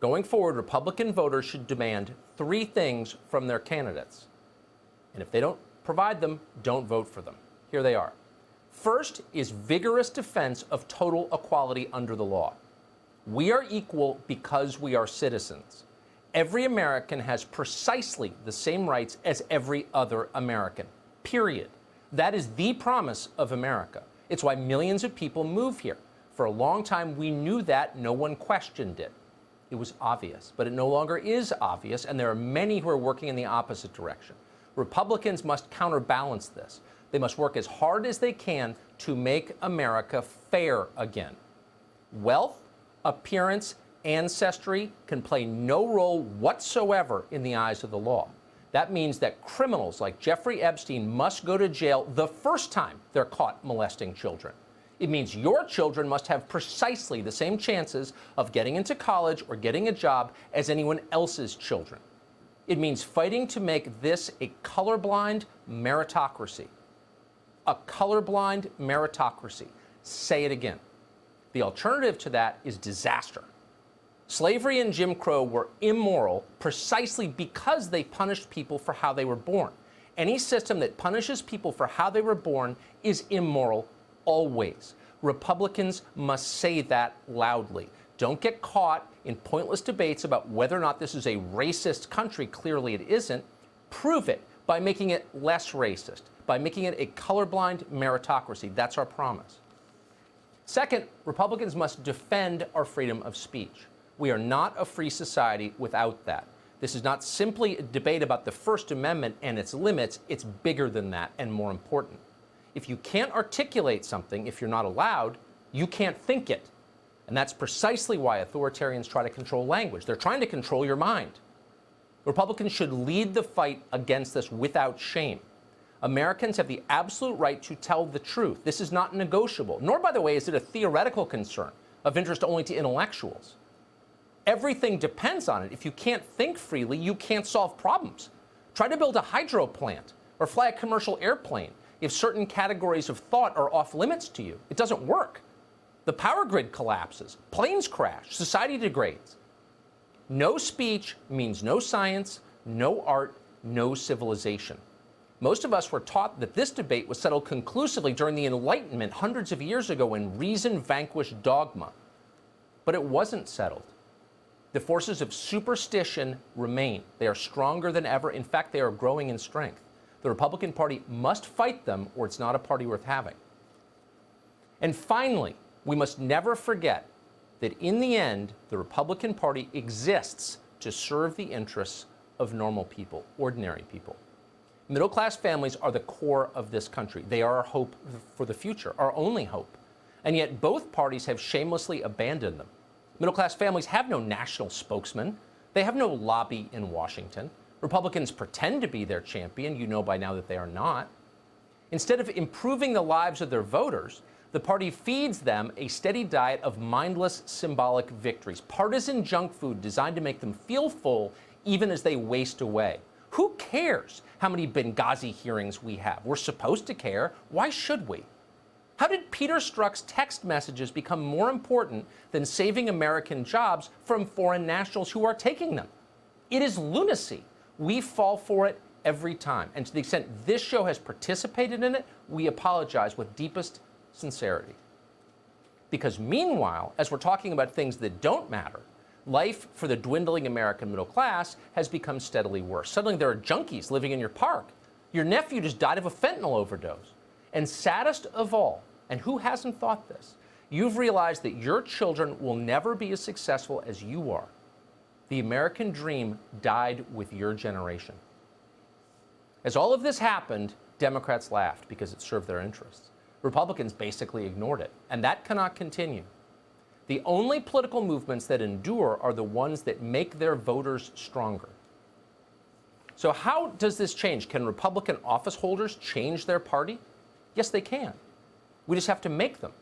Going forward, Republican voters should demand three things from their candidates. And if they don't provide them, don't vote for them. Here they are. First is vigorous defense of total equality under the law. We are equal because we are citizens. Every American has precisely the same rights as every other American, period. That is the promise of America. It's why millions of people move here. For a long time, we knew that. No one questioned it. It was obvious, but it no longer is obvious, and there are many who are working in the opposite direction. Republicans must counterbalance this. They must work as hard as they can to make America fair again. Wealth, appearance, ancestry can play no role whatsoever in the eyes of the law. That means that criminals like Jeffrey Epstein must go to jail the first time they're caught molesting children. It means your children must have precisely the same chances of getting into college or getting a job as anyone else's children. It means fighting to make this a colorblind meritocracy. A colorblind meritocracy. Say it again. The alternative to that is disaster. Slavery and Jim Crow were immoral precisely because they punished people for how they were born. Any system that punishes people for how they were born is immoral always. Republicans must say that loudly. Don't get caught in pointless debates about whether or not this is a racist country. Clearly it isn't. Prove it by making it less racist, by making it a colorblind meritocracy. That's our promise. Second, Republicans must defend our freedom of speech. We are not a free society without that. This is not simply a debate about the First Amendment and its limits. It's bigger than that and more important. If you can't articulate something, if you're not allowed, you can't think it. And that's precisely why authoritarians try to control language. They're trying to control your mind. Republicans should lead the fight against this without shame. Americans have the absolute right to tell the truth. This is not negotiable, nor, by the way, is it a theoretical concern of interest only to intellectuals. Everything depends on it. If you can't think freely, you can't solve problems. Try to build a hydro plant or fly a commercial airplane if certain categories of thought are off limits to you. It doesn't work. The power grid collapses, planes crash, society degrades. No speech means no science, no art, no civilization. Most of us were taught that this debate was settled conclusively during the Enlightenment hundreds of years ago when reason vanquished dogma. But it wasn't settled. The forces of superstition remain. They are stronger than ever. In fact, they are growing in strength. The Republican Party must fight them, or it's not a party worth having. And finally, we must never forget that in the end, the Republican Party exists to serve the interests of normal people, ordinary people. Middle-class families are the core of this country. They are our hope for the future, our only hope. And yet both parties have shamelessly abandoned them. Middle-class families have no national spokesman. They have no lobby in Washington. Republicans pretend to be their champion. You know by now that they are not. Instead of improving the lives of their voters, the party feeds them a steady diet of mindless symbolic victories, partisan junk food designed to make them feel full even as they waste away. Who cares how many Benghazi hearings we have? We're supposed to care. Why should we? How did Peter Strzok's text messages become more important than saving American jobs from foreign nationals who are taking them? It is lunacy. We fall for it every time. And to the extent this show has participated in it, we apologize with deepest sincerity. Because meanwhile, as we're talking about things that don't matter, life for the dwindling American middle class has become steadily worse. Suddenly there are junkies living in your park. Your nephew just died of a fentanyl overdose. And saddest of all, and who hasn't thought this, you've realized that your children will never be as successful as you are. The American dream died with your generation. As all of this happened, Democrats laughed because it served their interests. Republicans basically ignored it, and that cannot continue. The only political movements that endure are the ones that make their voters stronger. So how does this change? Can Republican office holders change their party? Yes, they can. We just have to make them.